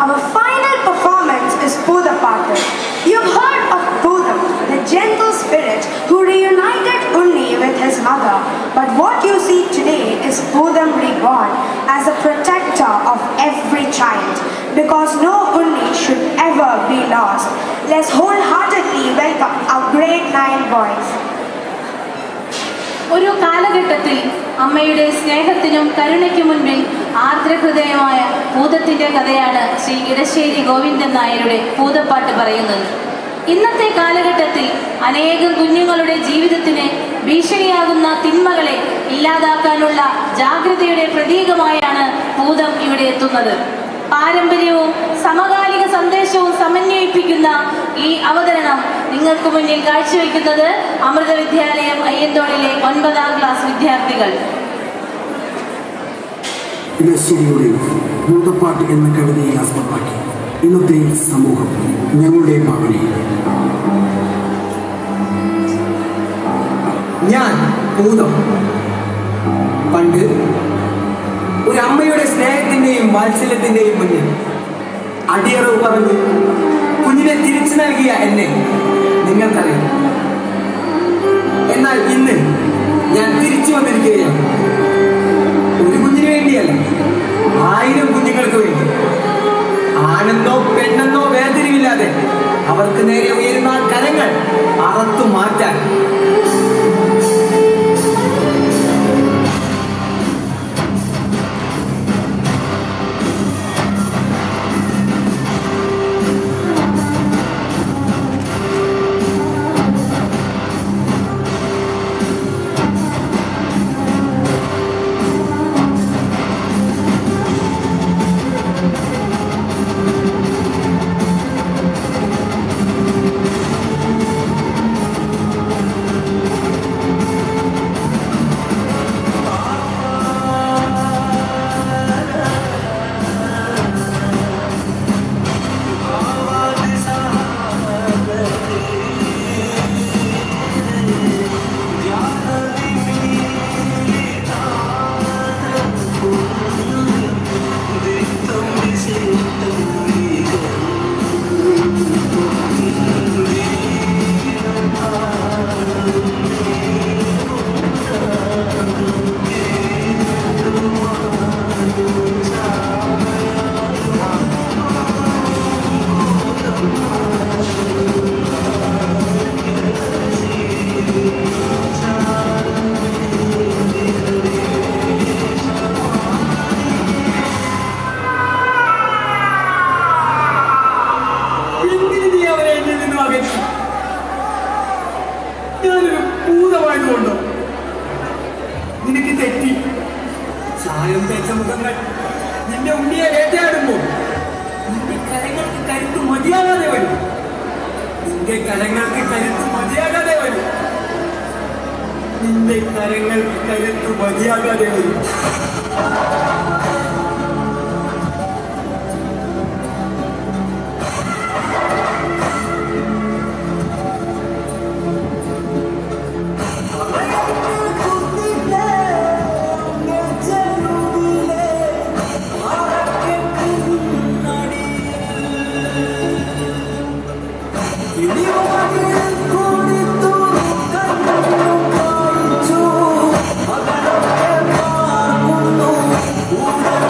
Our final performance is Pudapattu. You've heard of Pudam, the gentle spirit who reunited Unni with his mother. But what you see today is Pudam reborn as a protector of every child. Because no Unni should ever be lost. Let's wholeheartedly welcome our grade 9 boys. ഒരു കാലഘട്ടത്തിൽ അമ്മയുടെ സ്നേഹത്തിനും കരുണയ്ക്കും മുൻപിൽ ആർദ്രഹൃദയമായ ഭൂതത്തിൻ്റെ കഥയാണ് ശ്രീ ഇടശ്ശേരി ഗോവിന്ദൻ നായരുടെ ഭൂതപ്പാട്ട് പറയുന്നത്. ഇന്നത്തെ കാലഘട്ടത്തിൽ അനേകം കുഞ്ഞുങ്ങളുടെ ജീവിതത്തിന് ഭീഷണിയാകുന്ന തിന്മകളെ ഇല്ലാതാക്കാനുള്ള ജാഗ്രതയുടെ പ്രതീകമായാണ് ഭൂതം ഇവിടെ എത്തുന്നത്. പാരമ്പര്യവും സമകാലിക സന്ദേശവും സമന്വയിപ്പിക്കുന്ന ഈ അവതരണം നിങ്ങൾക്ക് മുന്നിൽ കാഴ്ചവെക്കുന്നത് അമൃത വിദ്യാലയം അയ്യന്തോളിലെ 9ാം ക്ലാസ് വിദ്യാർത്ഥികൾ. ഇടശ്ശേരിയുടെ ഭൂതപ്പാട്ട് എന്ന കവിതയെ ആസ്പദമാക്കി ഇന്നത്തെ സമൂഹം ഞങ്ങളുടെ ഭാവനയിൽ ഞാൻ ഭൂതം. പണ്ട് ഒരു അമ്മയുടെ സ്നേഹത്തിന്റെയും വാത്സല്യത്തിന്റെയും മുന്നിൽ അടിയറവ് പറഞ്ഞ് കുഞ്ഞിനെ തിരിച്ചു നൽകിയ എന്നെ നിങ്ങൾക്കറിയാം. എന്നാൽ ഇന്ന് ഞാൻ തിരിച്ചു വന്നിരിക്കുകയാണ്. ഒരു കുഞ്ഞിന് വേണ്ടിയല്ല, 1000 കുഞ്ഞുങ്ങൾക്ക് വേണ്ടി. ആണെന്നോ പെണ്ണെന്നോ വേർതിരിവില്ലാതെ അവർക്ക് നേരെ ഉയരുന്ന കരങ്ങൾ അറുത്തു മാറ്റാൻ. ഞാനൊരു ഭൂതമായതുകൊണ്ടോ? നിനക്ക് തെറ്റി. ചായം തേച്ച മുഖങ്ങൾ നിന്റെ ഉണ്ണിയെ വേട്ടയാടുമ്പോൾ നിന്റെ കരങ്ങൾക്ക് കരുത്ത് മതിയാകാതെ വരും. നിന്റെ കരങ്ങൾക്ക് കരുത്ത് മതിയാകാതെ വരും. നിന്റെ കരങ്ങൾക്ക് കരുത്ത് മതിയാകാതെ വരും. ൂട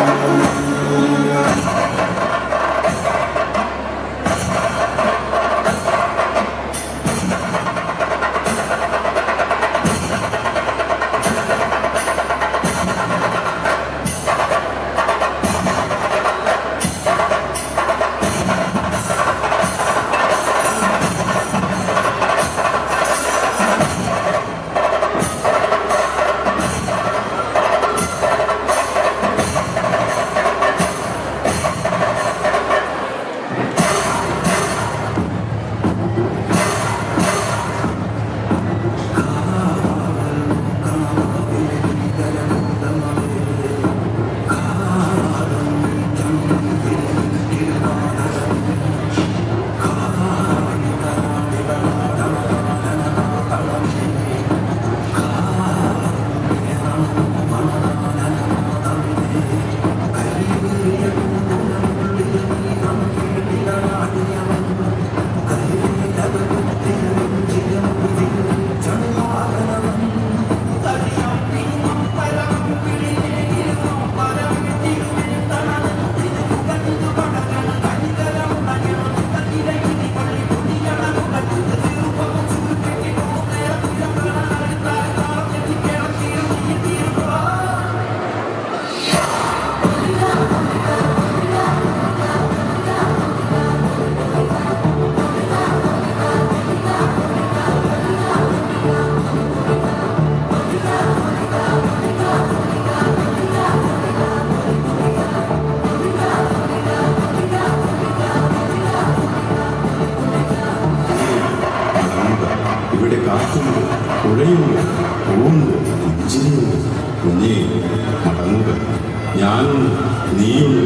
ഞാനുണ്ട്, നീയുണ്ട്.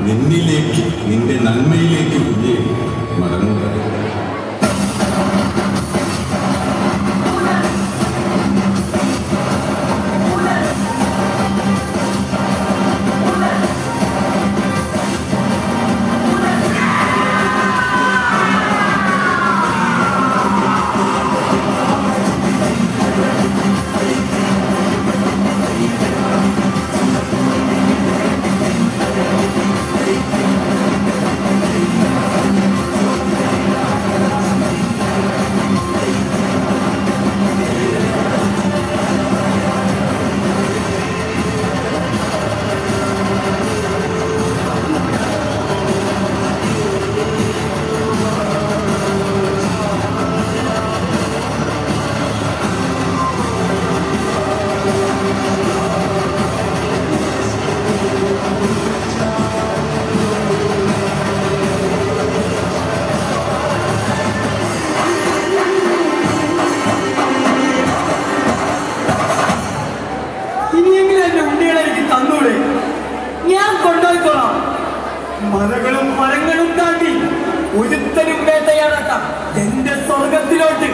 നിന്നിലേക്ക്, നിന്റെ നന്മയിലേക്ക് കുഞ്ഞെ മടങ്ങുക. ഇനിയെങ്കിലും എന്റെ ഉണ്ണികളെ എനിക്ക് തന്നൂടെ? ഞാൻ കൊണ്ടുപോയിക്കോളാം. മലകളും മരങ്ങളും താണ്ടി ഒരുത്തരും വേട്ടയാടാത്ത എന്റെ സ്വർഗത്തിലോട്ട്